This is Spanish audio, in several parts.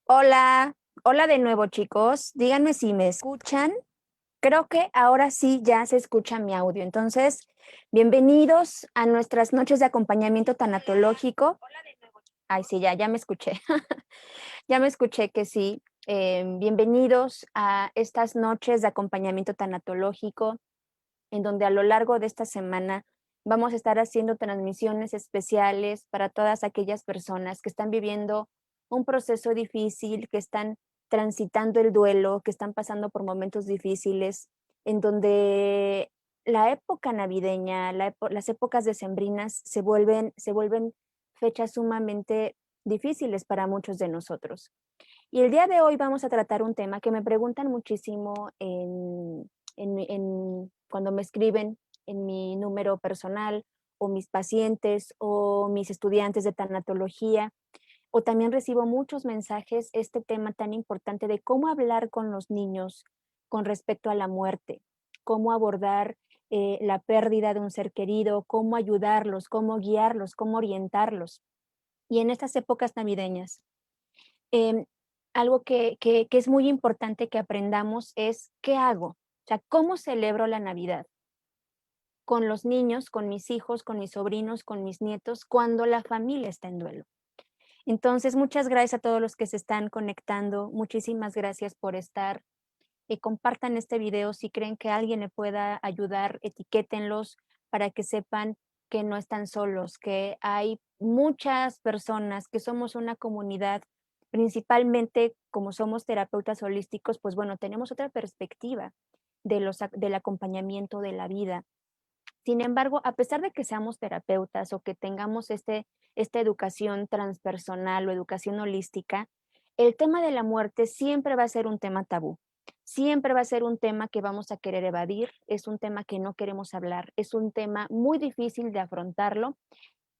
Hola, hola de nuevo chicos. Díganme si me escuchan. Creo que ahora sí ya se escucha mi audio. Entonces, bienvenidos a nuestras noches de acompañamiento tanatológico. Ay, sí, ya me escuché. Ya me escuché que sí. Bienvenidos a estas noches de acompañamiento tanatológico, en donde a lo largo de esta semana vamos a estar haciendo transmisiones especiales para todas aquellas personas que están viviendo un proceso difícil, que están transitando el duelo, que están pasando por momentos difíciles, en donde la época navideña, las épocas decembrinas se vuelven fechas sumamente difíciles para muchos de nosotros. Y el día de hoy vamos a tratar un tema que me preguntan muchísimo cuando me escriben en mi número personal, o mis pacientes o mis estudiantes de tanatología, o también recibo muchos mensajes, este tema tan importante de cómo hablar con los niños con respecto a la muerte, cómo abordar la pérdida de un ser querido, cómo ayudarlos, cómo guiarlos, cómo orientarlos. Y en estas épocas navideñas, Em, algo que es muy importante que aprendamos es, ¿qué hago? O sea, ¿cómo celebro la Navidad? Con los niños, con mis hijos, con mis sobrinos, con mis nietos, cuando la familia está en duelo. Entonces, muchas gracias a todos los que se están conectando. Muchísimas gracias por estar. Compartan este video si creen que alguien le pueda ayudar, etiquétenlos para que sepan que no están solos, que hay muchas personas, que somos una comunidad, principalmente como somos terapeutas holísticos, pues bueno, tenemos otra perspectiva del acompañamiento de la vida. Sin embargo, a pesar de que seamos terapeutas o que tengamos esta educación transpersonal o educación holística, el tema de la muerte siempre va a ser un tema tabú. Siempre va a ser un tema que vamos a querer evadir, es un tema que no queremos hablar, es un tema muy difícil de afrontarlo.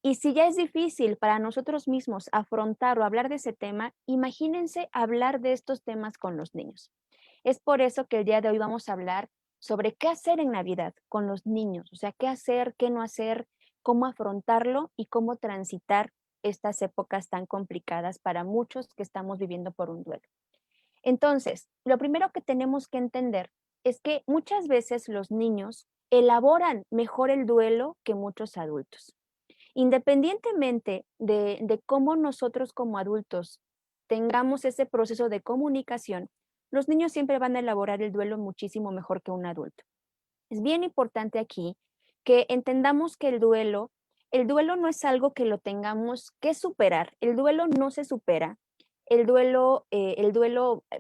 Y si ya es difícil para nosotros mismos afrontar o hablar de ese tema, imagínense hablar de estos temas con los niños. Es por eso que el día de hoy vamos a hablar sobre qué hacer en Navidad con los niños, o sea, qué hacer, qué no hacer, cómo afrontarlo y cómo transitar estas épocas tan complicadas para muchos que estamos viviendo por un duelo. Entonces, lo primero que tenemos que entender es que muchas veces los niños elaboran mejor el duelo que muchos adultos. Independientemente de cómo nosotros como adultos tengamos ese proceso de comunicación, los niños siempre van a elaborar el duelo muchísimo mejor que un adulto. Es bien importante aquí que entendamos que el duelo no es algo que lo tengamos que superar. El duelo no se supera. El duelo,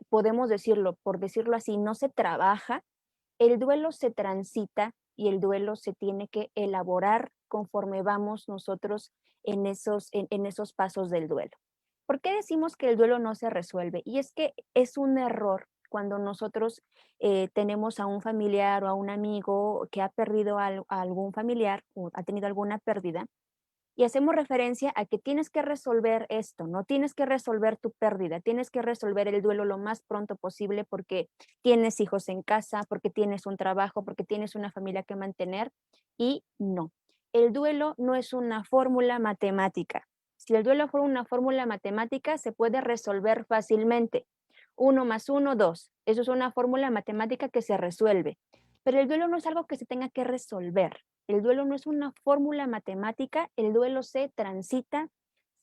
podemos decirlo, por decirlo así, no se trabaja. El duelo se transita y el duelo se tiene que elaborar conforme vamos nosotros en esos pasos del duelo. ¿Por qué decimos que el duelo no se resuelve? Y es que es un error cuando nosotros tenemos a un familiar o a un amigo que ha perdido a algún familiar o ha tenido alguna pérdida, y hacemos referencia a que tienes que resolver esto, no tienes que resolver tu pérdida, tienes que resolver el duelo lo más pronto posible porque tienes hijos en casa, porque tienes un trabajo, porque tienes una familia que mantener, y no. El duelo no es una fórmula matemática. Si el duelo fuera una fórmula matemática, se puede resolver fácilmente. Uno más uno, dos. Eso es una fórmula matemática que se resuelve. Pero el duelo no es algo que se tenga que resolver. El duelo no es una fórmula matemática, el duelo se transita,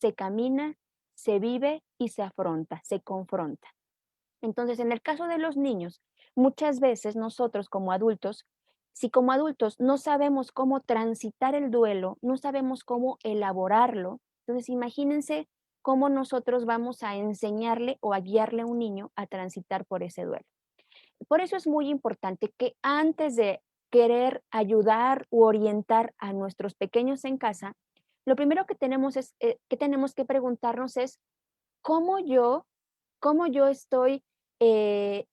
se camina, se vive y se afronta, se confronta. Entonces, en el caso de los niños, muchas veces nosotros como adultos, si como adultos no sabemos cómo transitar el duelo, no sabemos cómo elaborarlo, entonces imagínense cómo nosotros vamos a enseñarle o a guiarle a un niño a transitar por ese duelo. Por eso es muy importante que antes de querer ayudar u orientar a nuestros pequeños en casa, lo primero que tenemos que preguntarnos es cómo yo, cómo yo estoy, eh,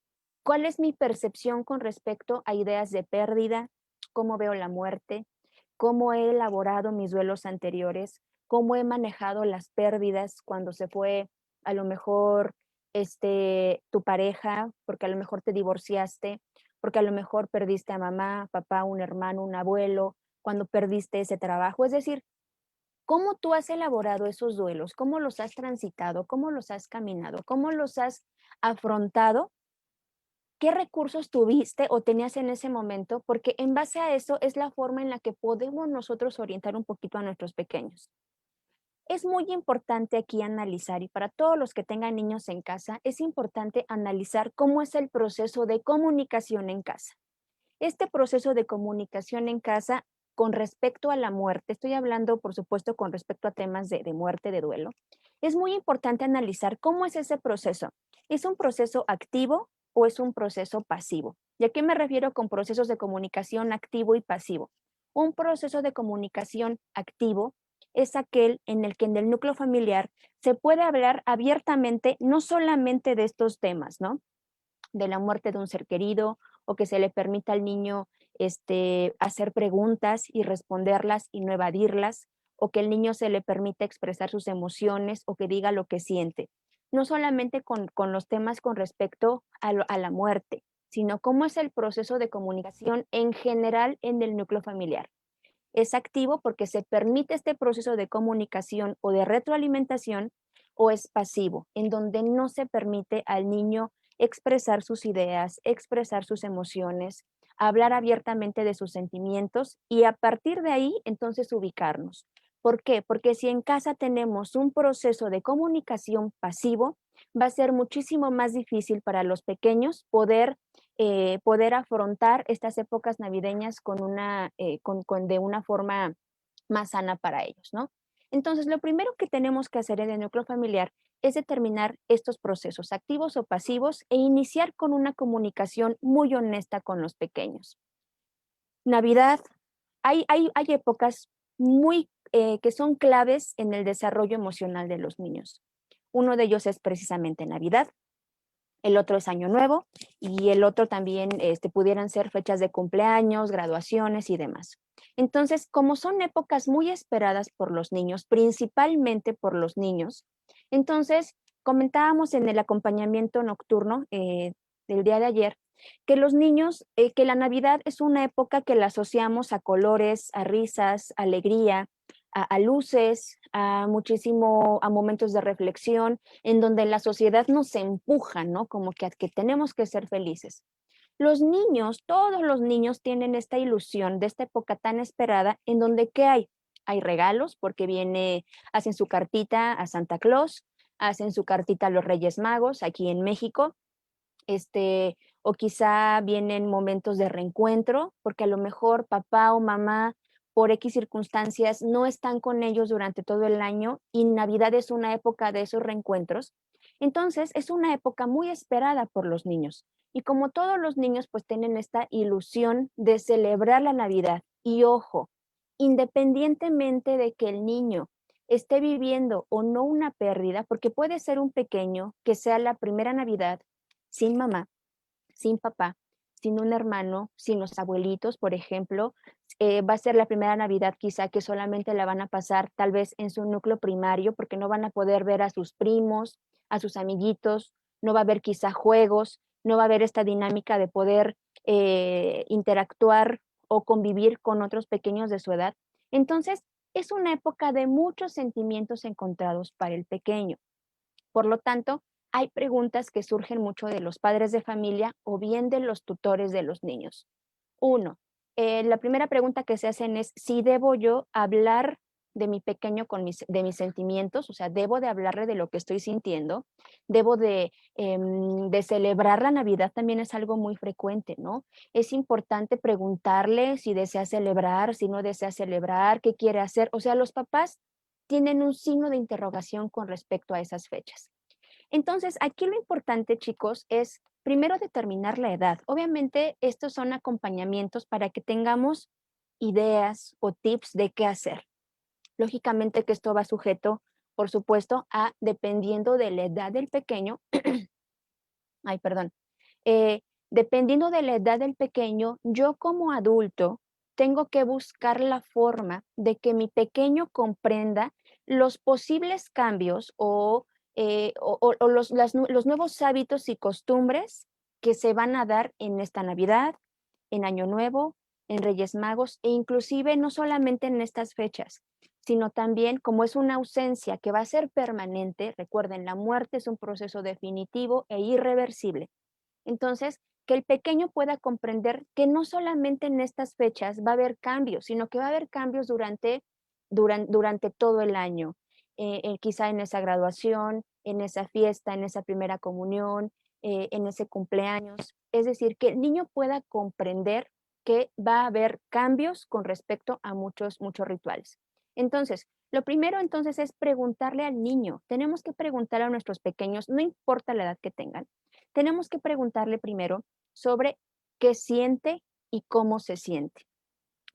cuál es mi percepción con respecto a ideas de pérdida, cómo veo la muerte, cómo he elaborado mis duelos anteriores, cómo he manejado las pérdidas cuando se fue a lo mejor tu pareja, porque a lo mejor te divorciaste, porque a lo mejor perdiste a mamá, papá, un hermano, un abuelo, cuando perdiste ese trabajo. Es decir, ¿Cómo tú has elaborado esos duelos? ¿Cómo los has transitado? ¿Cómo los has caminado? ¿Cómo los has afrontado? ¿Qué recursos tuviste o tenías en ese momento? Porque en base a eso es la forma en la que podemos nosotros orientar un poquito a nuestros pequeños. Es muy importante aquí analizar, y para todos los que tengan niños en casa, es importante analizar cómo es el proceso de comunicación en casa. Este proceso de comunicación en casa con respecto a la muerte, estoy hablando por supuesto con respecto a temas de muerte, de duelo, es muy importante analizar cómo es ese proceso. ¿Es un proceso activo o es un proceso pasivo? ¿Y a qué me refiero con procesos de comunicación activo y pasivo? Un proceso de comunicación activo es aquel en el que en el núcleo familiar se puede hablar abiertamente no solamente de estos temas, ¿no? De la muerte de un ser querido, o que se le permita al niño hacer preguntas y responderlas y no evadirlas, o que el niño se le permita expresar sus emociones o que diga lo que siente. No solamente con los temas con respecto a la muerte, sino cómo es el proceso de comunicación en general en el núcleo familiar. Es activo porque se permite este proceso de comunicación o de retroalimentación, o es pasivo, en donde no se permite al niño expresar sus ideas, expresar sus emociones, hablar abiertamente de sus sentimientos y a partir de ahí entonces ubicarnos. ¿Por qué? Porque si en casa tenemos un proceso de comunicación pasivo, va a ser muchísimo más difícil para los pequeños poder afrontar estas épocas navideñas de una forma más sana para ellos, ¿no? Entonces, lo primero que tenemos que hacer en el núcleo familiar es determinar estos procesos activos o pasivos e iniciar con una comunicación muy honesta con los pequeños. Navidad, hay épocas que son claves en el desarrollo emocional de los niños. Uno de ellos es precisamente Navidad, el otro es Año Nuevo y el otro también pudieran ser fechas de cumpleaños, graduaciones y demás. Entonces, como son épocas muy esperadas por los niños, principalmente por los niños, entonces comentábamos en el acompañamiento nocturno del día de ayer que los niños, que la Navidad es una época que la asociamos a colores, a risas, alegría, a luces, a momentos de reflexión, en donde la sociedad nos empuja, ¿no? Como que, a que tenemos que ser felices. Los niños, todos los niños tienen esta ilusión de esta época tan esperada, en donde ¿qué hay? Hay regalos, porque hacen su cartita a Santa Claus, hacen su cartita a los Reyes Magos aquí en México, o quizá vienen momentos de reencuentro, porque a lo mejor papá o mamá por X circunstancias no están con ellos durante todo el año y Navidad es una época de esos reencuentros. Entonces, es una época muy esperada por los niños. Y como todos los niños, pues tienen esta ilusión de celebrar la Navidad. Y ojo, independientemente de que el niño esté viviendo o no una pérdida, porque puede ser un pequeño que sea la primera Navidad sin mamá, sin papá, sin un hermano, sin los abuelitos, por ejemplo. Va a ser la primera Navidad quizá que solamente la van a pasar tal vez en su núcleo primario porque no van a poder ver a sus primos, a sus amiguitos, no va a haber quizá juegos, no va a haber esta dinámica de poder interactuar o convivir con otros pequeños de su edad. Entonces, es una época de muchos sentimientos encontrados para el pequeño. Por lo tanto, hay preguntas que surgen mucho de los padres de familia o bien de los tutores de los niños. Uno, la primera pregunta que se hacen es si debo yo hablar de mi pequeño de mis sentimientos, o sea, debo de hablarle de lo que estoy sintiendo, debo de celebrar la Navidad, también es algo muy frecuente, ¿no? Es importante preguntarle si desea celebrar, si no desea celebrar, qué quiere hacer, o sea, los papás tienen un signo de interrogación con respecto a esas fechas. Entonces, aquí lo importante, chicos, es primero determinar la edad. Obviamente, estos son acompañamientos para que tengamos ideas o tips de qué hacer. Lógicamente que esto va sujeto, por supuesto, a dependiendo de la edad del pequeño. Ay, perdón. eh, Dependiendo de la edad del pequeño, yo como adulto tengo que buscar la forma de que mi pequeño comprenda los posibles cambios o los nuevos hábitos y costumbres que se van a dar en esta Navidad, en Año Nuevo, en Reyes Magos e inclusive no solamente en estas fechas, sino también como es una ausencia que va a ser permanente. Recuerden, la muerte es un proceso definitivo e irreversible. Entonces, que el pequeño pueda comprender que no solamente en estas fechas va a haber cambios, sino que va a haber cambios durante todo el año. Quizá en esa graduación, en esa fiesta, en esa primera comunión, en ese cumpleaños. Es decir, que el niño pueda comprender que va a haber cambios con respecto a muchos rituales. Entonces, lo primero entonces es preguntarle al niño. Tenemos que preguntar a nuestros pequeños, no importa la edad que tengan, tenemos que preguntarle primero sobre qué siente y cómo se siente.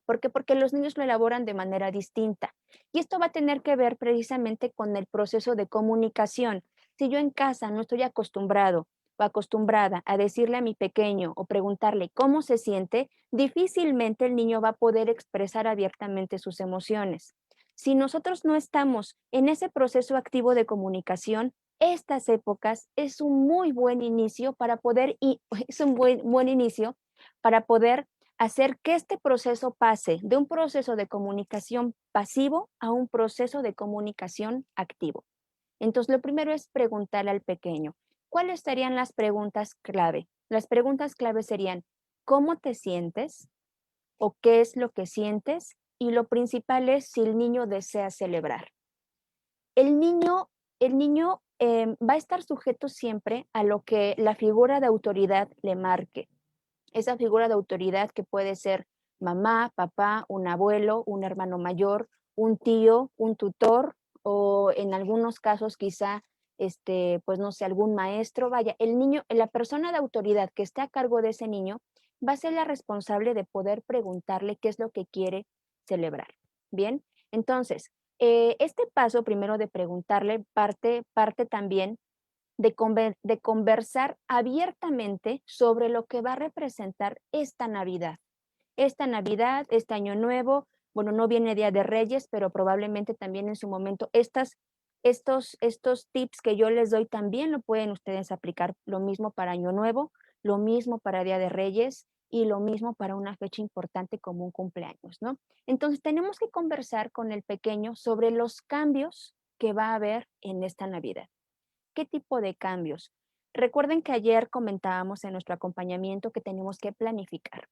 ¿Por qué? Porque los niños lo elaboran de manera distinta. Y esto va a tener que ver precisamente con el proceso de comunicación. Si yo en casa no estoy acostumbrado o acostumbrada a decirle a mi pequeño o preguntarle cómo se siente, difícilmente el niño va a poder expresar abiertamente sus emociones. Si nosotros no estamos en ese proceso activo de comunicación, estas épocas es un muy buen inicio para poder, y es un buen inicio para poder hacer que este proceso pase de un proceso de comunicación pasivo a un proceso de comunicación activo. Entonces, lo primero es preguntarle al pequeño, ¿cuáles serían las preguntas clave? Las preguntas clave serían, ¿cómo te sientes? ¿O qué es lo que sientes? Y lo principal es si el niño desea celebrar. El niño, el niño va a estar sujeto siempre a lo que la figura de autoridad le marque. Esa figura de autoridad que puede ser mamá, papá, un abuelo, un hermano mayor, un tío, un tutor o en algunos casos quizá, pues no sé, algún maestro. Vaya, el niño, la persona de autoridad que esté a cargo de ese niño va a ser la responsable de poder preguntarle qué es lo que quiere celebrar. Bien, entonces, este paso primero de preguntarle parte también de conversar abiertamente sobre lo que va a representar esta Navidad. Esta Navidad, este Año Nuevo, bueno, no viene Día de Reyes, pero probablemente también en su momento estos tips que yo les doy también lo pueden ustedes aplicar. Lo mismo para Año Nuevo, lo mismo para Día de Reyes y lo mismo para una fecha importante como un cumpleaños, ¿no? Entonces tenemos que conversar con el pequeño sobre los cambios que va a haber en esta Navidad. ¿Qué tipo de cambios? Recuerden que ayer comentábamos en nuestro acompañamiento que tenemos que planificar.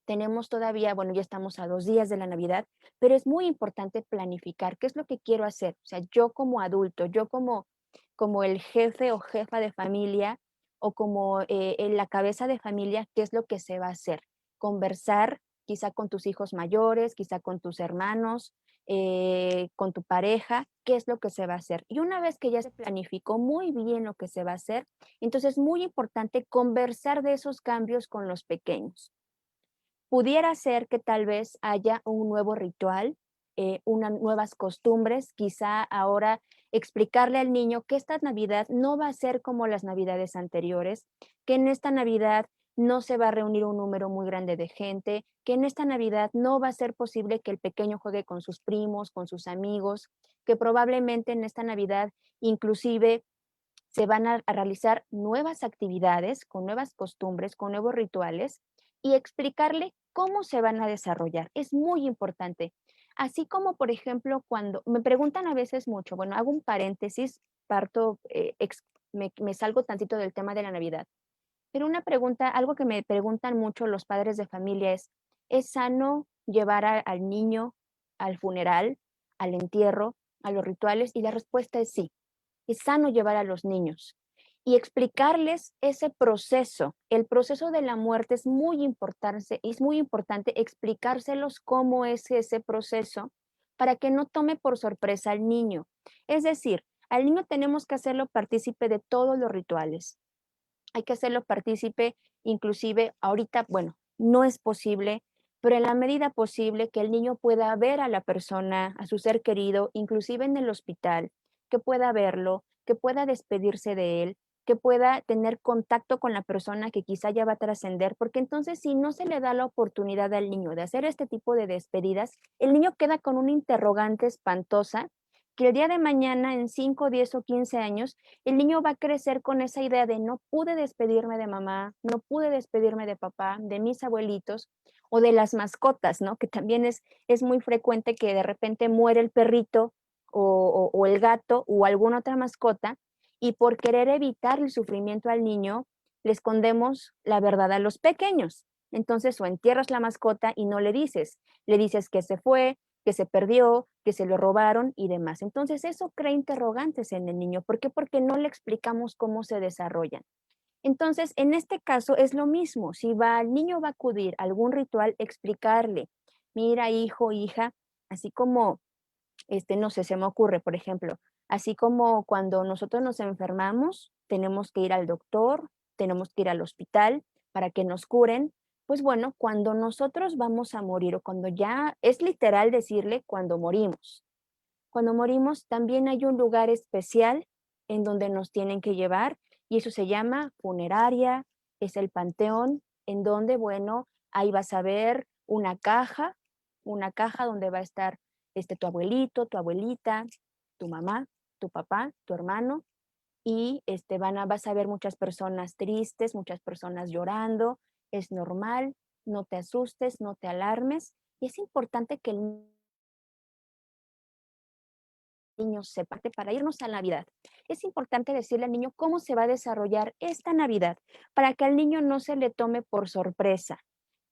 Tenemos todavía, bueno, ya estamos a 2 días de la Navidad, pero es muy importante planificar qué es lo que quiero hacer. O sea, yo como adulto, yo como el jefe o jefa de familia o como en la cabeza de familia, qué es lo que se va a hacer. Conversar quizá con tus hijos mayores, quizá con tus hermanos, con tu pareja, qué es lo que se va a hacer. Y una vez que ya se planificó muy bien lo que se va a hacer, entonces es muy importante conversar de esos cambios con los pequeños. Pudiera ser que tal vez haya un nuevo ritual, unas nuevas costumbres, quizá ahora explicarle al niño que esta Navidad no va a ser como las Navidades anteriores, que en esta Navidad no se va a reunir un número muy grande de gente, que en esta Navidad no va a ser posible que el pequeño juegue con sus primos, con sus amigos, que probablemente en esta Navidad inclusive se van a realizar nuevas actividades, con nuevas costumbres, con nuevos rituales y explicarle cómo se van a desarrollar. Es muy importante. Así como, por ejemplo, cuando me preguntan a veces mucho, bueno, hago un paréntesis, parto, me salgo tantito del tema de la Navidad, pero una pregunta, algo que me preguntan mucho los padres de familia ¿es sano llevar al niño al funeral, al entierro, a los rituales? Y la respuesta es sí, es sano llevar a los niños y explicarles ese proceso. El proceso de la muerte es muy importante explicárselos cómo es ese proceso para que no tome por sorpresa al niño. Es decir, al niño tenemos que hacerlo partícipe de todos los rituales. Hay que hacerlo partícipe, inclusive ahorita, bueno, no es posible, pero en la medida posible que el niño pueda ver a la persona, a su ser querido, inclusive en el hospital, que pueda verlo, que pueda despedirse de él, que pueda tener contacto con la persona que quizá ya va a trascender, porque entonces si no se le da la oportunidad al niño de hacer este tipo de despedidas, el niño queda con una interrogante espantosa que el día de mañana, en 5, 10 o 15 años, el niño va a crecer con esa idea de no pude despedirme de mamá, no pude despedirme de papá, de mis abuelitos, O de las mascotas, ¿no? Que también es muy frecuente que de repente muere el perrito o el gato o alguna otra mascota y por querer evitar el sufrimiento al niño, le escondemos la verdad a los pequeños. Entonces, o entierras la mascota y no le dices que se fue, que se perdió, que se lo robaron y demás. Entonces, eso crea interrogantes en el niño. ¿Por qué? Porque no le explicamos cómo se desarrollan. Entonces, en este caso es lo mismo. Si va, el niño va a acudir a algún ritual, explicarle, mira, hijo, hija, así como, no sé, se me ocurre, por ejemplo, así como cuando nosotros nos enfermamos, tenemos que ir al doctor, tenemos que ir al hospital para que nos curen. Pues bueno, cuando nosotros vamos a morir o cuando ya es literal decirle cuando morimos. Cuando morimos también hay un lugar especial en donde nos tienen que llevar y eso se llama funeraria, es el panteón, en donde, bueno, ahí vas a ver una caja donde va a estar tu abuelito, tu abuelita, tu mamá, tu papá, tu hermano y vas a ver muchas personas tristes, muchas personas llorando, es normal, no te asustes, no te alarmes y es importante que el niño sepa que para irnos a Navidad. Es importante decirle al niño cómo se va a desarrollar esta Navidad para que al niño no se le tome por sorpresa,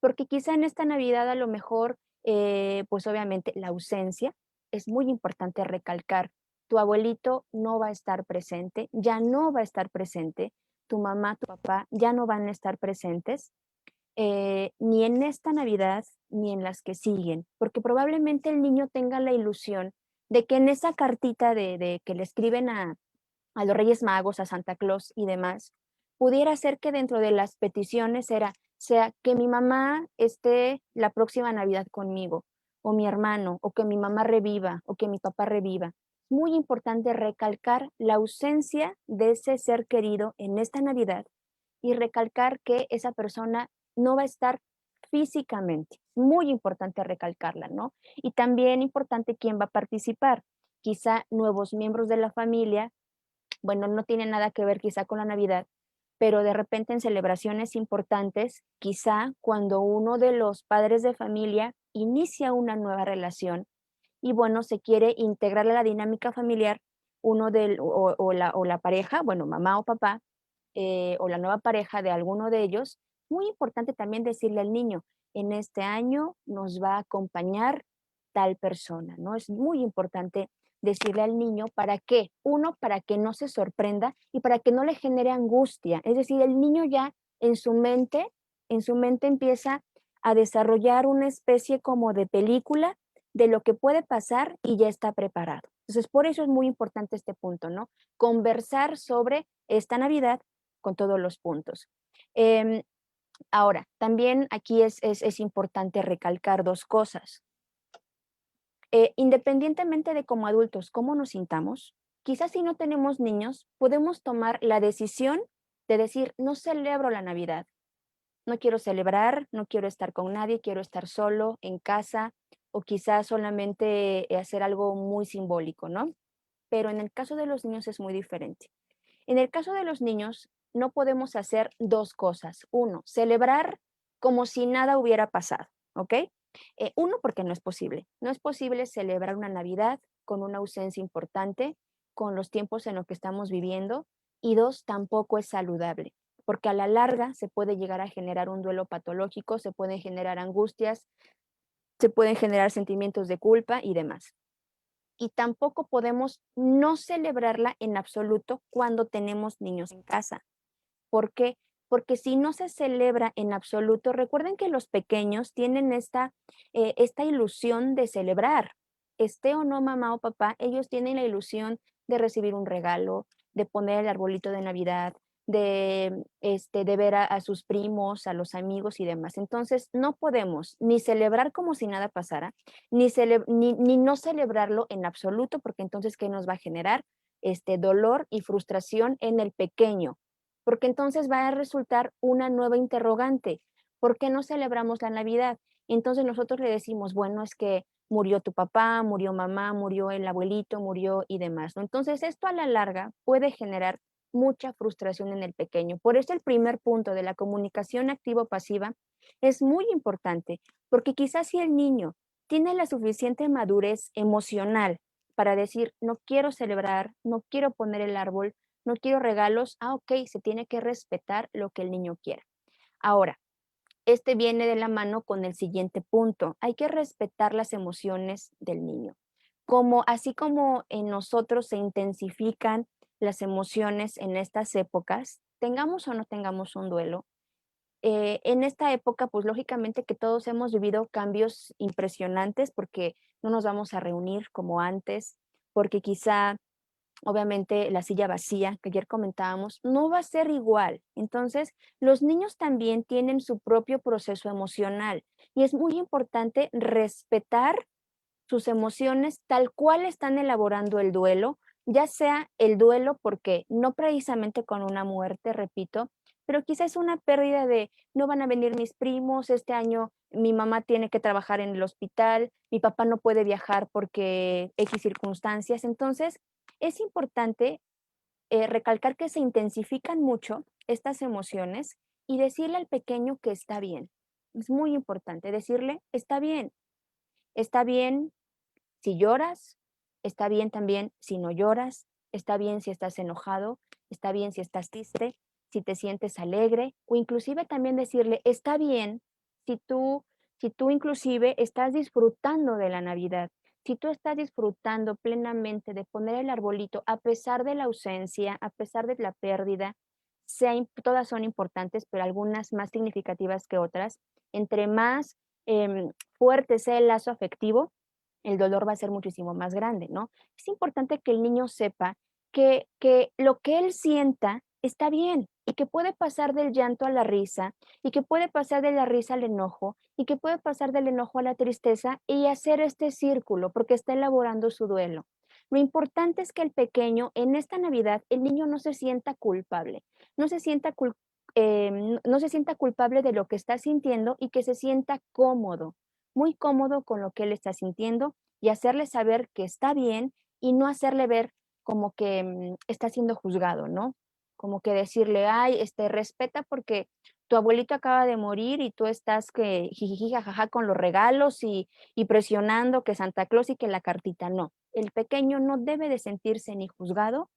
porque quizá en esta Navidad a lo mejor, pues obviamente la ausencia es muy importante recalcar. Tu abuelito no va a estar presente, ya no va a estar presente, tu mamá, tu papá ya no van a estar presentes, ni en esta Navidad ni en las que siguen, porque probablemente el niño tenga la ilusión de que en esa cartita de que le escriben a los Reyes Magos, a Santa Claus y demás, pudiera ser que dentro de las peticiones sea que mi mamá esté la próxima Navidad conmigo, o mi hermano, o que mi mamá reviva, o que mi papá reviva. Muy importante recalcar la ausencia de ese ser querido en esta Navidad y recalcar que esa persona no va a estar físicamente. Muy importante recalcarla, ¿no? Y también importante quién va a participar. Quizá nuevos miembros de la familia, bueno, no tiene nada que ver quizá con la Navidad, pero de repente en celebraciones importantes, quizá cuando uno de los padres de familia inicia una nueva relación y bueno, se quiere integrar a la dinámica familiar, uno del, o la pareja, bueno, mamá o papá, o la nueva pareja de alguno de ellos, muy importante también decirle al niño, en este año nos va a acompañar tal persona, ¿no? Es muy importante decirle al niño para qué, uno, para que no se sorprenda y para que no le genere angustia. Es decir, el niño ya en en su mente empieza a desarrollar una especie como de película de lo que puede pasar y ya está preparado. Entonces, por eso es muy importante este punto, ¿no? Conversar sobre esta Navidad con todos los puntos. Em, Ahora, también aquí es importante recalcar dos cosas. Independientemente de como adultos, cómo nos sintamos, quizás si no tenemos niños, podemos tomar la decisión de decir, no celebro la Navidad, no quiero celebrar, no quiero estar con nadie, quiero estar solo en casa o quizás solamente hacer algo muy simbólico, ¿no? Pero en el caso de los niños es muy diferente. En el caso de los niños, no podemos hacer dos cosas. Uno, celebrar como si nada hubiera pasado, ¿ok? Uno, porque no es posible. No es posible celebrar una Navidad con una ausencia importante, con los tiempos en los que estamos viviendo. Y dos, tampoco es saludable, porque a la larga se puede llegar a generar un duelo patológico, se pueden generar angustias, se pueden generar sentimientos de culpa y demás y tampoco podemos no celebrarla en absoluto cuando tenemos niños en casa. ¿Por qué? Porque si no se celebra en absoluto, recuerden que los pequeños tienen esta ilusión de celebrar. Esté o no mamá o papá, ellos tienen la ilusión de recibir un regalo, de poner el arbolito de Navidad, de ver a sus primos, a los amigos y demás. Entonces, no podemos ni celebrar como si nada pasara, ni no celebrarlo en absoluto, porque entonces, ¿qué nos va a generar? Dolor y frustración en el pequeño, porque entonces va a resultar una nueva interrogante. ¿Por qué no celebramos la Navidad? Entonces nosotros le decimos, bueno, es que murió tu papá, murió mamá, murió el abuelito, murió y demás, ¿no? Entonces esto a la larga puede generar mucha frustración en el pequeño. Por eso el primer punto de la comunicación activo-pasiva Es muy importante, porque quizás si el niño tiene la suficiente madurez emocional para decir, no quiero celebrar, no quiero poner el árbol, no quiero regalos, ok, se tiene que respetar lo que el niño quiera. Ahora, este viene de la mano con el siguiente punto. Hay que respetar las emociones del niño. Así como en nosotros se intensifican las emociones en estas épocas, tengamos o no tengamos un duelo, en esta época, pues lógicamente que todos hemos vivido cambios impresionantes porque no nos vamos a reunir como antes, porque quizá obviamente la silla vacía que ayer comentábamos, no va a ser igual. Entonces, los niños también tienen su propio proceso emocional y es muy importante respetar sus emociones tal cual están elaborando el duelo, ya sea el duelo porque no precisamente con una muerte, repito, pero quizás es una pérdida de no van a venir mis primos, este año mi mamá tiene que trabajar en el hospital, mi papá no puede viajar porque X circunstancias. Entonces, es importante recalcar que se intensifican mucho estas emociones y decirle al pequeño que está bien. Es muy importante decirle, está bien si lloras, está bien también si no lloras, está bien si estás enojado, está bien si estás triste, si te sientes alegre, o inclusive también decirle, está bien si tú inclusive estás disfrutando de la Navidad, si tú estás disfrutando plenamente de poner el arbolito a pesar de la ausencia, a pesar de la pérdida, todas son importantes, pero algunas más significativas que otras. Entre más fuerte sea el lazo afectivo, el dolor va a ser muchísimo más grande, ¿no? Es importante que el niño sepa que lo que él sienta está bien y que puede pasar del llanto a la risa y que puede pasar de la risa al enojo y que puede pasar del enojo a la tristeza y hacer este círculo porque está elaborando su duelo. Lo importante es que el pequeño, en esta Navidad, el niño no se sienta culpable, no se sienta, no se sienta culpable de lo que está sintiendo y que se sienta cómodo, muy cómodo con lo que él está sintiendo y hacerle saber que está bien y no hacerle ver como que está siendo juzgado, ¿no? Como que decirle, ay, respeta porque tu abuelito acaba de morir y tú estás que jijiji, jajaja con los regalos y presionando que Santa Claus y que la cartita. No, el pequeño no debe de sentirse ni juzgado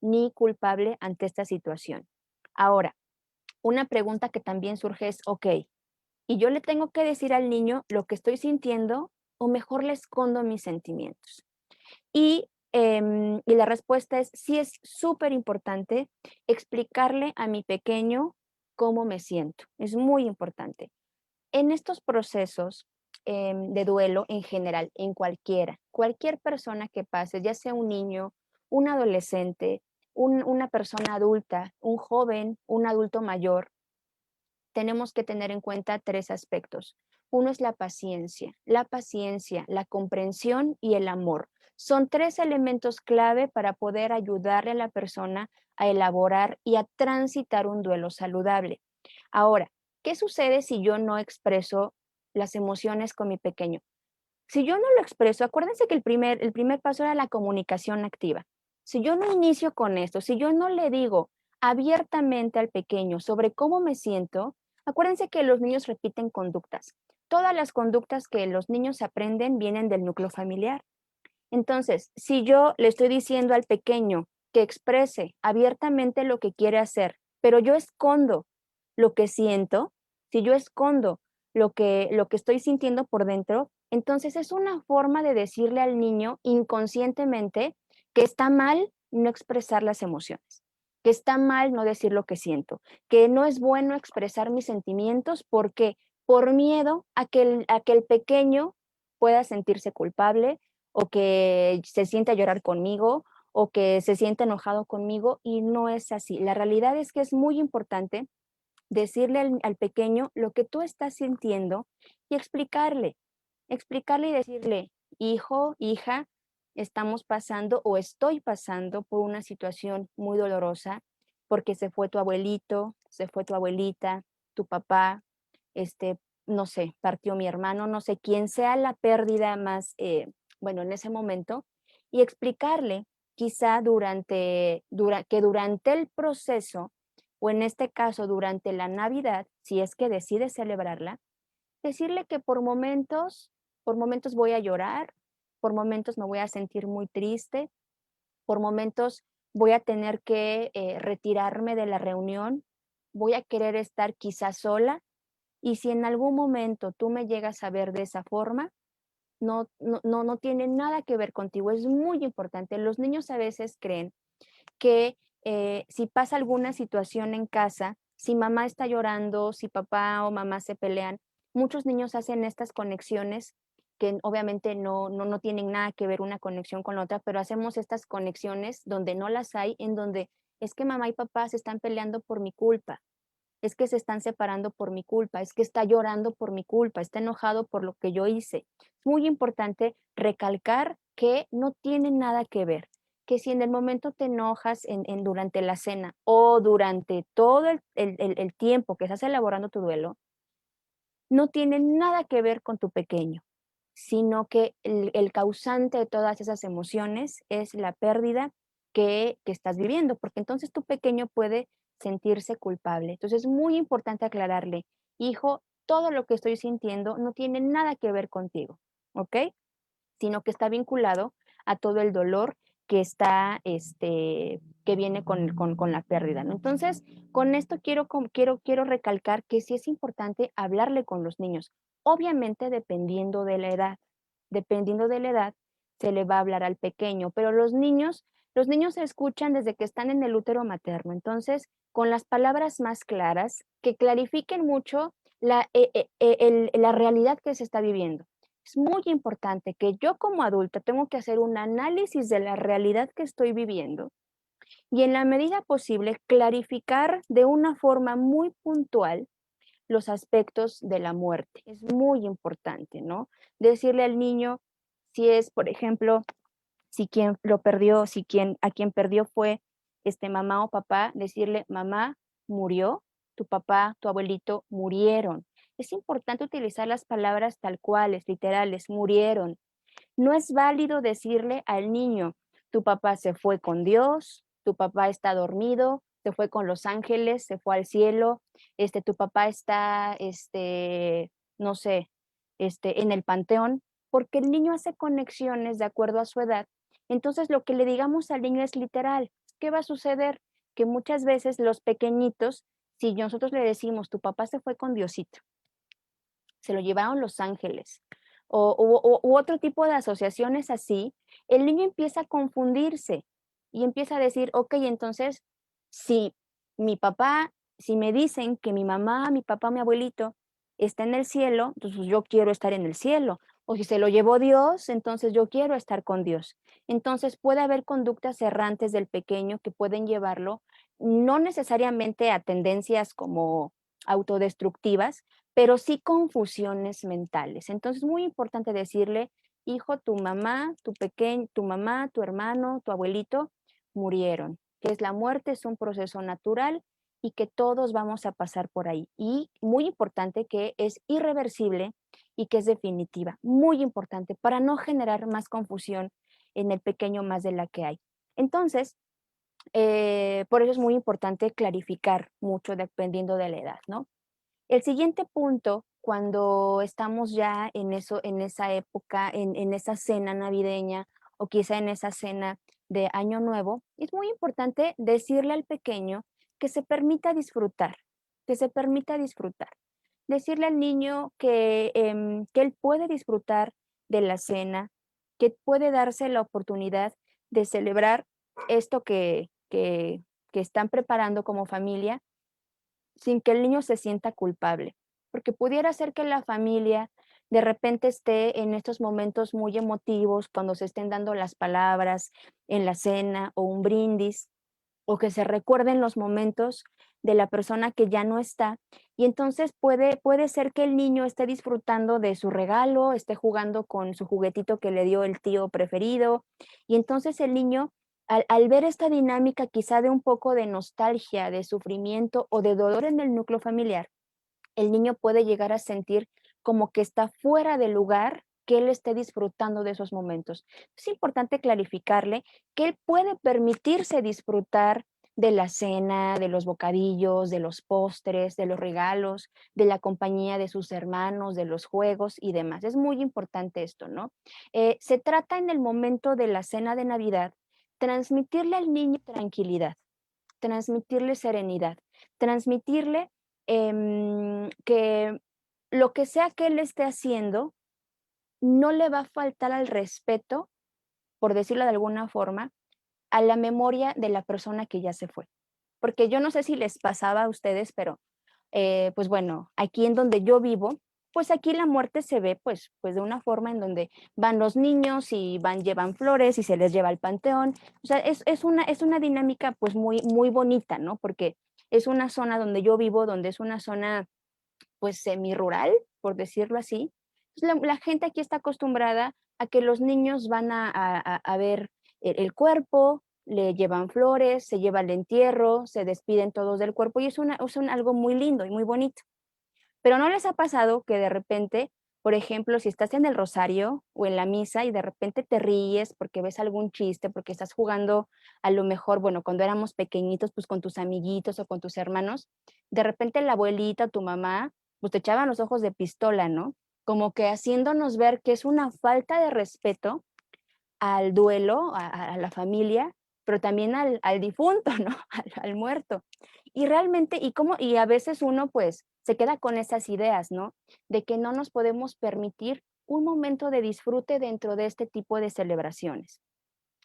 ni culpable ante esta situación. Ahora, una pregunta que también surge es, ok, ¿y yo le tengo que decir al niño lo que estoy sintiendo o mejor le escondo mis sentimientos? Y la respuesta es, sí es súper importante explicarle a mi pequeño cómo me siento. Es muy importante. En estos procesos de duelo en general, en cualquier persona que pase, ya sea un niño, un adolescente, una persona adulta, un joven, un adulto mayor, tenemos que tener en cuenta tres aspectos. Uno es la paciencia, la comprensión y el amor. Son tres elementos clave para poder ayudarle a la persona a elaborar y a transitar un duelo saludable. Ahora, ¿qué sucede si yo no expreso las emociones con mi pequeño? Si yo no lo expreso, acuérdense que el primer paso era la comunicación activa. Si yo no inicio con esto, si yo no le digo abiertamente al pequeño sobre cómo me siento, acuérdense que los niños repiten conductas. Todas las conductas que los niños aprenden vienen del núcleo familiar. Entonces, si yo le estoy diciendo al pequeño que exprese abiertamente lo que quiere hacer, pero yo escondo lo que siento, si yo escondo lo que estoy sintiendo por dentro, entonces es una forma de decirle al niño inconscientemente que está mal no expresar las emociones, que está mal no decir lo que siento, que no es bueno expresar mis sentimientos porque por miedo a que el pequeño pueda sentirse culpable o que se siente a llorar conmigo o que se siente enojado conmigo y no es así. La realidad es que es muy importante decirle al pequeño lo que tú estás sintiendo y explicarle y decirle, hijo, hija, estamos pasando o estoy pasando por una situación muy dolorosa porque se fue tu abuelito, se fue tu abuelita, tu papá, este, no sé, partió mi hermano, no sé quién sea la pérdida más, bueno, en ese momento, y explicarle quizá que durante el proceso, o en este caso durante la Navidad, si es que decide celebrarla, decirle que por momentos voy a llorar, por momentos me voy a sentir muy triste, por momentos voy a tener que retirarme de la reunión, voy a querer estar quizás sola, y si en algún momento tú me llegas a ver de esa forma, no tiene nada que ver contigo. Es muy importante. Los niños a veces creen que si pasa alguna situación en casa, si mamá está llorando, si papá o mamá se pelean, muchos niños hacen estas conexiones que obviamente no tienen nada que ver una conexión con la otra, pero hacemos estas conexiones donde no las hay, en donde es que mamá y papá se están peleando por mi culpa, es que se están separando por mi culpa, es que está llorando por mi culpa, está enojado por lo que yo hice. Es muy importante recalcar que no tiene nada que ver, que si en el momento te enojas durante la cena o durante todo el tiempo que estás elaborando tu duelo, no tiene nada que ver con tu pequeño, sino que el causante de todas esas emociones es la pérdida que estás viviendo, porque entonces tu pequeño puede sentirse culpable. Entonces es muy importante aclararle, hijo, todo lo que estoy sintiendo no tiene nada que ver contigo, ¿ok? Sino que está vinculado a todo el dolor que está, que viene con la pérdida, ¿no? Entonces, con esto quiero recalcar que sí es importante hablarle con los niños, obviamente dependiendo de la edad, se le va a hablar al pequeño, pero los niños se escuchan desde que están en el útero materno, entonces, con las palabras más claras, que clarifiquen mucho la realidad que se está viviendo. Es muy importante que yo como adulta tengo que hacer un análisis de la realidad que estoy viviendo y en la medida posible clarificar de una forma muy puntual los aspectos de la muerte. Es muy importante, ¿no? Decirle al niño si es, por ejemplo, si quien lo perdió, si quien a quien perdió fue mamá o papá, decirle, mamá murió, tu papá, tu abuelito murieron. Es importante utilizar las palabras tal cuales, literales, murieron. No es válido decirle al niño, tu papá se fue con Dios, tu papá está dormido, se fue con los ángeles, se fue al cielo, tu papá está, no sé, en el panteón, porque el niño hace conexiones de acuerdo a su edad. Entonces, lo que le digamos al niño es literal. ¿Qué va a suceder? Que muchas veces los pequeñitos, si nosotros le decimos, tu papá se fue con Diosito, se lo llevaron los ángeles, u otro tipo de asociaciones así, el niño empieza a confundirse y empieza a decir, ok, entonces, si mi papá, si me dicen que mi mamá, mi papá, mi abuelito está en el cielo, entonces pues, yo quiero estar en el cielo. O si se lo llevó Dios, entonces yo quiero estar con Dios. Entonces puede haber conductas errantes del pequeño que pueden llevarlo no necesariamente a tendencias como autodestructivas, pero sí confusiones mentales. Entonces, muy importante decirle, hijo, tu mamá, tu hermano, tu abuelito murieron, que es la muerte, es un proceso natural y que todos vamos a pasar por ahí. Y muy importante que es irreversible y que es definitiva. Muy importante para no generar más confusión en el pequeño más de la que hay. Entonces, por eso es muy importante clarificar mucho dependiendo de la edad, ¿no? El siguiente punto, cuando estamos ya en esa época, en esa cena navideña o quizá en esa cena de Año Nuevo, es muy importante decirle al pequeño que se permita disfrutar, que se permita disfrutar. Decirle al niño que él puede disfrutar de la cena, que puede darse la oportunidad de celebrar esto que están preparando como familia sin que el niño se sienta culpable, porque pudiera ser que la familia de repente esté en estos momentos muy emotivos cuando se estén dando las palabras en la cena o un brindis, o que se recuerden los momentos de la persona que ya no está. Y entonces puede ser que el niño esté disfrutando de su regalo, esté jugando con su juguetito que le dio el tío preferido. Y entonces el niño, al ver esta dinámica quizá de un poco de nostalgia, de sufrimiento o de dolor en el núcleo familiar, el niño puede llegar a sentir como que está fuera del lugar, que él esté disfrutando de esos momentos. Es importante clarificarle que él puede permitirse disfrutar de la cena, de los bocadillos, de los postres, de los regalos, de la compañía de sus hermanos, de los juegos y demás. Es muy importante esto, ¿no? Se trata en el momento de la cena de Navidad, transmitirle al niño tranquilidad, transmitirle serenidad, transmitirle que lo que sea que él esté haciendo, no le va a faltar al respeto, por decirlo de alguna forma, a la memoria de la persona que ya se fue. Porque yo no sé si les pasaba a ustedes, pero pues bueno, aquí en donde yo vivo, pues aquí la muerte se ve pues de una forma en donde van los niños y van, llevan flores y se les lleva al panteón. O sea, es una dinámica pues muy bonita, ¿no? Porque es una zona donde yo vivo, donde es una zona pues semi-rural, por decirlo así. La gente aquí está acostumbrada a que los niños van a ver el cuerpo, le llevan flores, se lleva el entierro, se despiden todos del cuerpo y algo muy lindo y muy bonito. Pero ¿no les ha pasado que de repente, por ejemplo, si estás en el rosario o en la misa y de repente te ríes porque ves algún chiste, porque estás jugando a lo mejor, bueno, cuando éramos pequeñitos, pues con tus amiguitos o con tus hermanos, de repente la abuelita o tu mamá, pues te echaban los ojos de pistola, ¿no? Como que haciéndonos ver que es una falta de respeto al duelo, a la familia, pero también al difunto, ¿no? Al muerto. Y realmente, y a veces uno pues se queda con esas ideas, ¿no? De que no nos podemos permitir un momento de disfrute dentro de este tipo de celebraciones.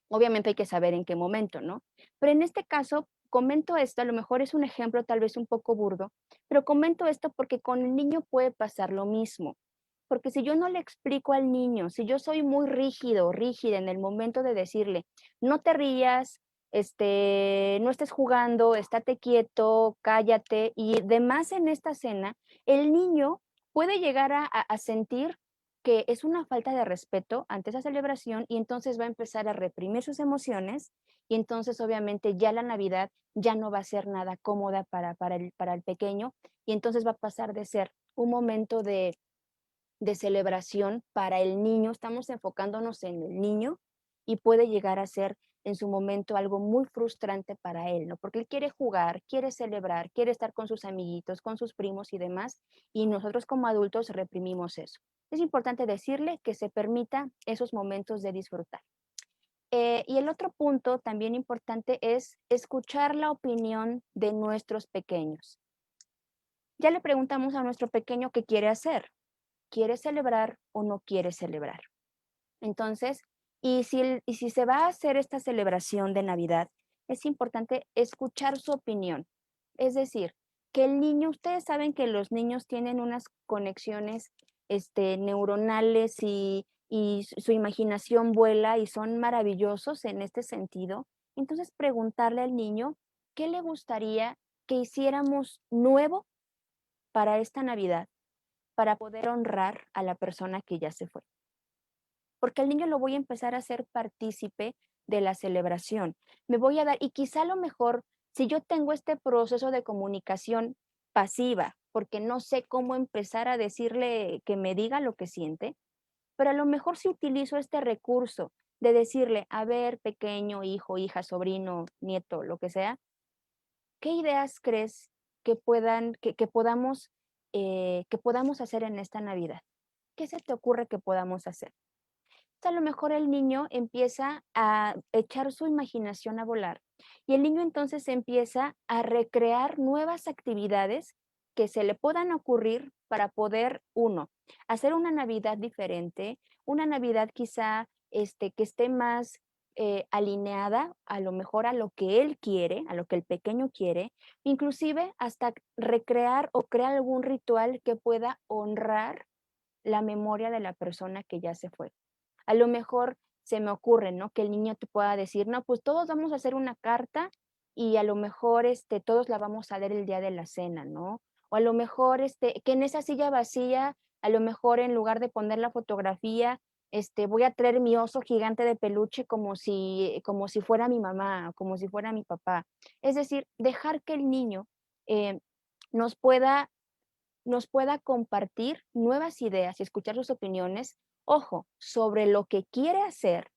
Obviamente hay que saber en qué momento, ¿no? Pero en este caso, comento esto, a lo mejor es un ejemplo tal vez un poco burdo, pero comento esto porque con el niño puede pasar lo mismo. Porque si yo no le explico al niño, si yo soy muy rígido, rígida en el momento de decirle, no te rías, no estés jugando, estate quieto, cállate y demás en esta cena, el niño puede llegar a sentir que es una falta de respeto ante esa celebración y entonces va a empezar a reprimir sus emociones y entonces obviamente ya la Navidad ya no va a ser nada cómoda para el pequeño y entonces va a pasar de ser un momento de celebración para el niño, estamos enfocándonos en el niño y puede llegar a ser en su momento algo muy frustrante para él, ¿no? Porque él quiere jugar, quiere celebrar, quiere estar con sus amiguitos, con sus primos y demás, y nosotros como adultos reprimimos eso. Es importante decirle que se permita esos momentos de disfrutar. Y el otro punto también importante es escuchar la opinión de nuestros pequeños. Ya le preguntamos a nuestro pequeño qué quiere hacer. ¿Quiere celebrar o no quiere celebrar? Entonces, y si se va a hacer esta celebración de Navidad, es importante escuchar su opinión. Es decir, que el niño, ustedes saben que los niños tienen unas conexiones neuronales y su imaginación vuela y son maravillosos en este sentido. Entonces, preguntarle al niño qué le gustaría que hiciéramos nuevo para esta Navidad, para poder honrar a la persona que ya se fue. Porque al niño lo voy a empezar a hacer partícipe de la celebración. Me voy a dar, y quizá a lo mejor, si yo tengo este proceso de comunicación pasiva, porque no sé cómo empezar a decirle que me diga lo que siente, pero a lo mejor si utilizo este recurso de decirle, a ver, pequeño, hijo, hija, sobrino, nieto, lo que sea, ¿qué ideas crees que que podamos hacer en esta Navidad? ¿Qué se te ocurre que podamos hacer? A lo mejor el niño empieza a echar su imaginación a volar y el niño entonces empieza a recrear nuevas actividades que se le puedan ocurrir para poder, uno, hacer una Navidad diferente, una Navidad quizá que esté más alineada a lo mejor a lo que él quiere, a lo que el pequeño quiere, inclusive hasta recrear o crear algún ritual que pueda honrar la memoria de la persona que ya se fue. A lo mejor se me ocurre, ¿no? Que el niño te pueda decir, no, pues todos vamos a hacer una carta y a lo mejor todos la vamos a leer el día de la cena, ¿no? O a lo mejor que en esa silla vacía, a lo mejor en lugar de poner la fotografía, voy a traer mi oso gigante de peluche como si fuera mi mamá, como si fuera mi papá. Es decir, dejar que el niño eh, nos pueda nos pueda compartir nuevas ideas y escuchar sus opiniones, ojo, sobre lo que quiere hacer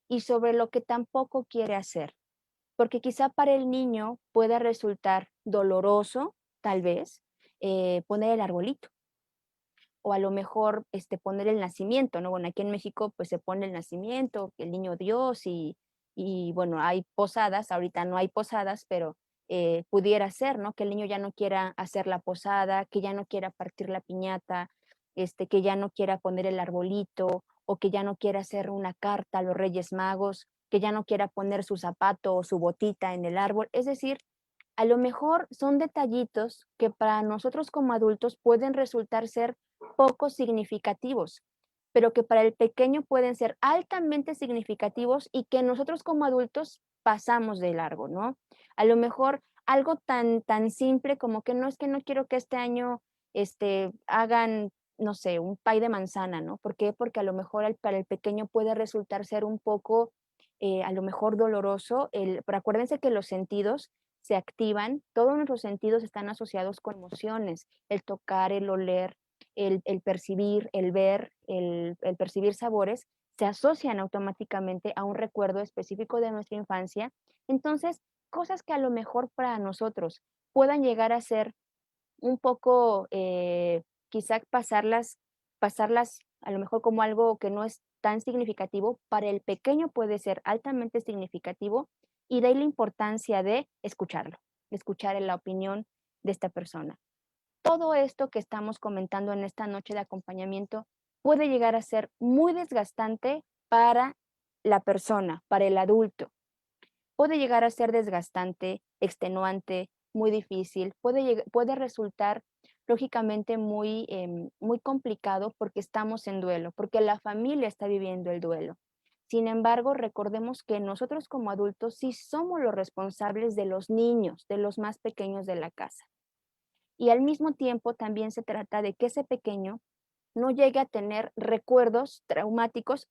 y sobre lo que tampoco quiere hacer. porque quizá para el niño pueda resultar doloroso, tal vez, poner el arbolito o a lo mejor, poner el nacimiento, ¿no? Bueno, aquí en México, pues, se pone el nacimiento, el niño Dios y bueno, hay posadas, ahorita no hay posadas, pero, pudiera ser, ¿no? Que el niño ya no quiera hacer la posada, que ya no quiera partir la piñata, que ya no quiera poner el arbolito, o que ya no quiera hacer una carta a los Reyes Magos, que ya no quiera poner su zapato o su botita en el árbol. Es decir, a lo mejor son detallitos que para nosotros como adultos pueden resultar ser poco significativos, pero que para el pequeño pueden ser altamente significativos y que nosotros como adultos pasamos de largo, ¿no? A lo mejor algo tan simple como que no es que no quiero que este año hagan, no sé, un pay de manzana, ¿no? ¿Por qué? Porque a lo mejor para el pequeño puede resultar ser un poco, a lo mejor doloroso, pero acuérdense que los sentidos se activan, todos nuestros sentidos están asociados con emociones, el tocar, el oler, el percibir, el ver, el percibir sabores, se asocian automáticamente a un recuerdo específico de nuestra infancia. Entonces, cosas que a lo mejor para nosotros puedan llegar a ser un poco, quizá pasarlas a lo mejor como algo que no es tan significativo, para el pequeño puede ser altamente significativo, y de ahí la importancia de escucharlo, de escuchar la opinión de esta persona. Todo esto que estamos comentando en esta noche de acompañamiento puede llegar a ser muy desgastante para la persona, para el adulto. Puede llegar a ser desgastante, extenuante, muy difícil, puede resultar lógicamente muy, muy complicado porque estamos en duelo, porque la familia está viviendo el duelo. Sin embargo, recordemos que nosotros como adultos sí somos los responsables de los niños, de los más pequeños de la casa. Y al mismo tiempo también se trata de que ese pequeño no llegue a tener recuerdos traumáticos.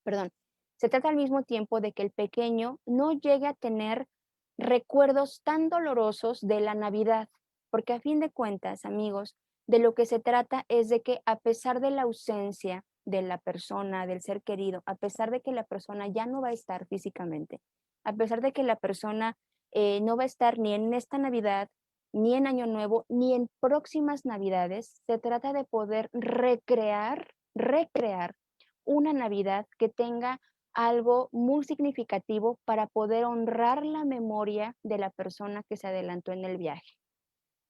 Perdón, se trata al mismo tiempo de que el pequeño no llegue a tener recuerdos tan dolorosos de la Navidad, porque a fin de cuentas, amigos, de lo que se trata es de que a pesar de la ausencia de la persona, del ser querido, a pesar de que la persona ya no va a estar físicamente, a pesar de que la persona no va a estar ni en esta Navidad, ni en Año Nuevo, ni en próximas Navidades, se trata de poder recrear una Navidad que tenga algo muy significativo para poder honrar la memoria de la persona que se adelantó en el viaje.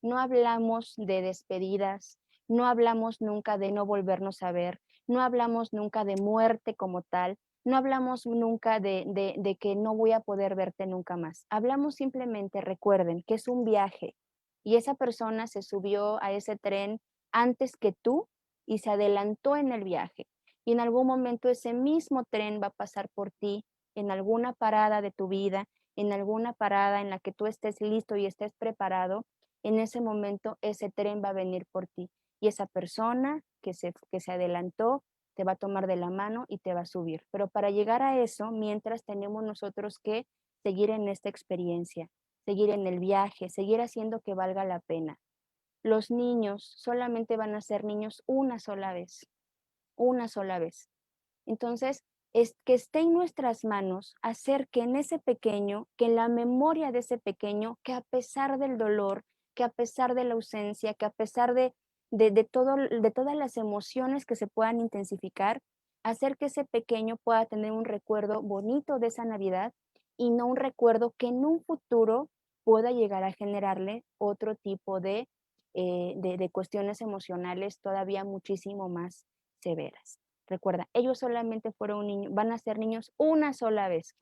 No hablamos de despedidas, no hablamos nunca de no volvernos a ver, no hablamos nunca de muerte como tal, no hablamos nunca de que no voy a poder verte nunca más. Hablamos simplemente, recuerden, que es un viaje y esa persona se subió a ese tren antes que tú y se adelantó en el viaje. Y en algún momento ese mismo tren va a pasar por ti en alguna parada de tu vida, en alguna parada en la que tú estés listo y estés preparado. En ese momento ese tren va a venir por ti y esa persona que se adelantó te va a tomar de la mano y te va a subir. Pero para llegar a eso, mientras tenemos nosotros que seguir en esta experiencia, seguir en el viaje, seguir haciendo que valga la pena. Los niños solamente van a ser niños una sola vez. Entonces, es que esté en nuestras manos hacer que en ese pequeño, que en la memoria de ese pequeño, que a pesar del dolor, que a pesar de la ausencia, que a pesar de todas las emociones que se puedan intensificar, hacer que ese pequeño pueda tener un recuerdo bonito de esa Navidad y no un recuerdo que en un futuro pueda llegar a generarle otro tipo de cuestiones emocionales todavía muchísimo más severas. Recuerda, ellos solamente fueron niños, van a ser niños una sola vez.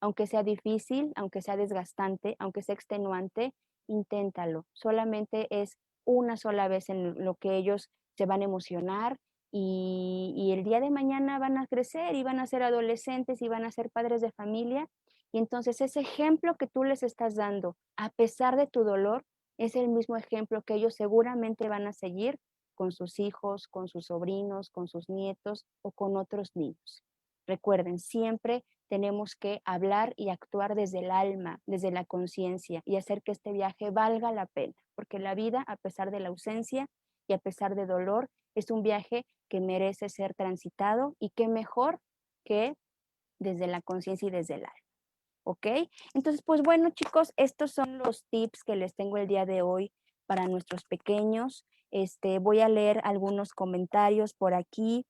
Aunque sea difícil, aunque sea desgastante, aunque sea extenuante, inténtalo. Solamente es una sola vez en lo que ellos se van a emocionar y el día de mañana van a crecer y van a ser adolescentes y van a ser padres de familia. Y entonces ese ejemplo que tú les estás dando, a pesar de tu dolor, es el mismo ejemplo que ellos seguramente van a seguir con sus hijos, con sus sobrinos, con sus nietos o con otros niños. Recuerden, siempre tenemos que hablar y actuar desde el alma, desde la conciencia y hacer que este viaje valga la pena, porque la vida, a pesar de la ausencia y a pesar de dolor, es un viaje que merece ser transitado y qué mejor que desde la conciencia y desde el alma. ¿ok? Entonces, pues bueno, chicos, estos son los tips que les tengo el día de hoy para nuestros pequeños. Voy a leer algunos comentarios por aquí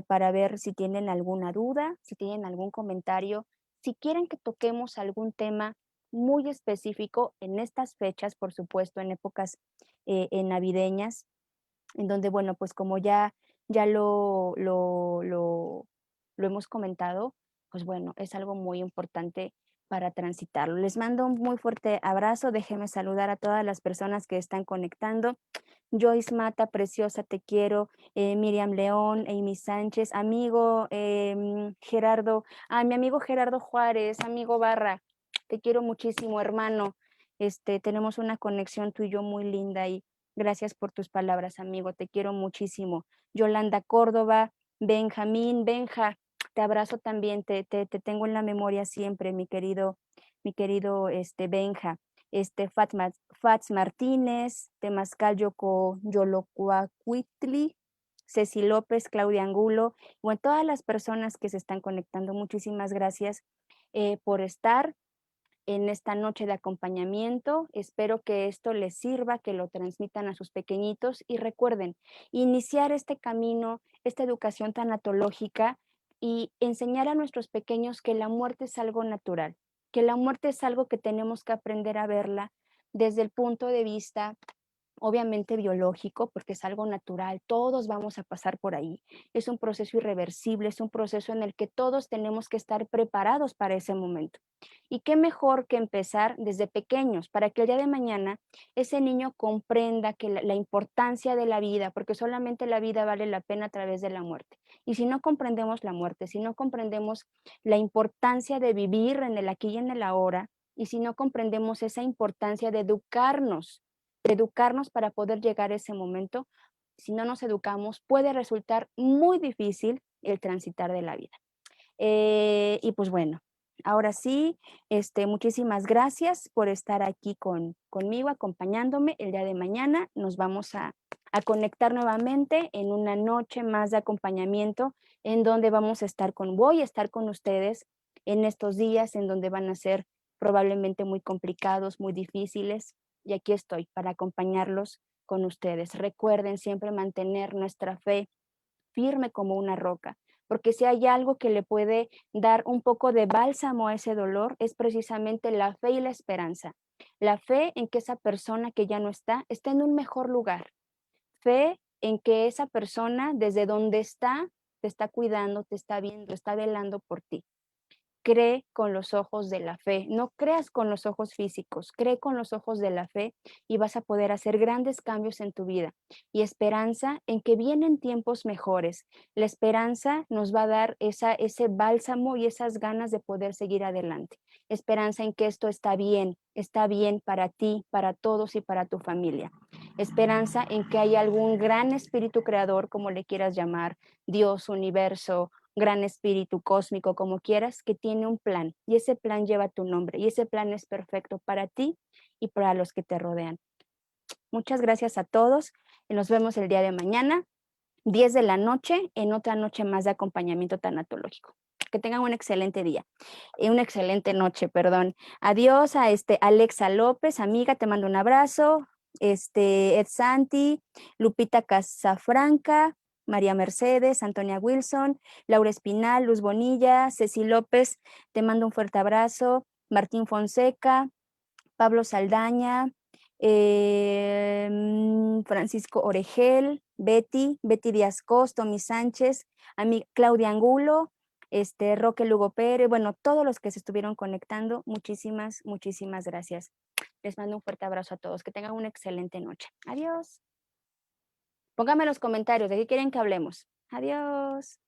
para ver si tienen alguna duda, si tienen algún comentario, si quieren que toquemos algún tema muy específico en estas fechas, por supuesto, en épocas navideñas, en donde, bueno, pues como ya lo hemos comentado, pues bueno, es algo muy importante para transitarlo. Les mando un muy fuerte abrazo. Déjenme saludar a todas las personas que están conectando. Joyce Mata, preciosa, te quiero. Miriam León, Amy Sánchez, amigo Gerardo, mi amigo Gerardo Juárez, amigo Barra, te quiero muchísimo, hermano. Tenemos una conexión tú y yo muy linda y gracias por tus palabras, amigo, te quiero muchísimo. Yolanda Córdoba, Benjamín, Benja, te abrazo también, te tengo en la memoria siempre, mi querido Benja. Fats Martínez, Temazcal Yolocuacuitli, Ceci López, Claudia Angulo, bueno, todas las personas que se están conectando, muchísimas gracias por estar en esta noche de acompañamiento. Espero que esto les sirva, que lo transmitan a sus pequeñitos y recuerden, iniciar este camino, esta educación tanatológica y enseñar a nuestros pequeños que la muerte es algo natural, que la muerte es algo que tenemos que aprender a verla desde el punto de vista obviamente biológico, porque es algo natural, todos vamos a pasar por ahí. Es un proceso irreversible, es un proceso en el que todos tenemos que estar preparados para ese momento. Y qué mejor que empezar desde pequeños, para que el día de mañana ese niño comprenda que la importancia de la vida, porque solamente la vida vale la pena a través de la muerte. Y si no comprendemos la muerte, si no comprendemos la importancia de vivir en el aquí y en el ahora, y si no comprendemos esa importancia de educarnos para poder llegar a ese momento, si no nos educamos, puede resultar muy difícil el transitar de la vida. Y pues bueno, ahora sí, muchísimas gracias por estar aquí conmigo, acompañándome. El día de mañana nos vamos a conectar nuevamente en una noche más de acompañamiento en donde voy a estar con ustedes en estos días en donde van a ser probablemente muy complicados, muy difíciles. Y aquí estoy para acompañarlos con ustedes. Recuerden siempre mantener nuestra fe firme como una roca, porque si hay algo que le puede dar un poco de bálsamo a ese dolor, es precisamente la fe y la esperanza. La fe en que esa persona que ya no está en un mejor lugar. Fe en que esa persona desde donde está, te está cuidando, te está viendo, está velando por ti. Cree con los ojos de la fe, no creas con los ojos físicos, cree con los ojos de la fe y vas a poder hacer grandes cambios en tu vida. Y esperanza en que vienen tiempos mejores. La esperanza nos va a dar ese bálsamo y esas ganas de poder seguir adelante. Esperanza en que esto está bien para ti, para todos y para tu familia. Esperanza en que hay algún gran espíritu creador, como le quieras llamar, Dios, universo, gran espíritu cósmico, como quieras, que tiene un plan y ese plan lleva tu nombre y ese plan es perfecto para ti y para los que te rodean. Muchas gracias a todos y nos vemos el día de mañana, 10 de la noche, en otra noche más de acompañamiento tanatológico. Que tengan un excelente día, una excelente noche, perdón. Adiós a Alexa López, amiga, te mando un abrazo. Ed Santi, Lupita Casafranca, María Mercedes, Antonia Wilson, Laura Espinal, Luz Bonilla, Ceci López, te mando un fuerte abrazo. Martín Fonseca, Pablo Saldaña, Francisco Oregel, Betty Díaz Costa, Tommy Sánchez, a mí, Claudia Angulo, Roque Lugo Pérez, bueno, todos los que se estuvieron conectando, muchísimas gracias. Les mando un fuerte abrazo a todos, que tengan una excelente noche. Adiós. Pónganme en los comentarios de qué quieren que hablemos. Adiós.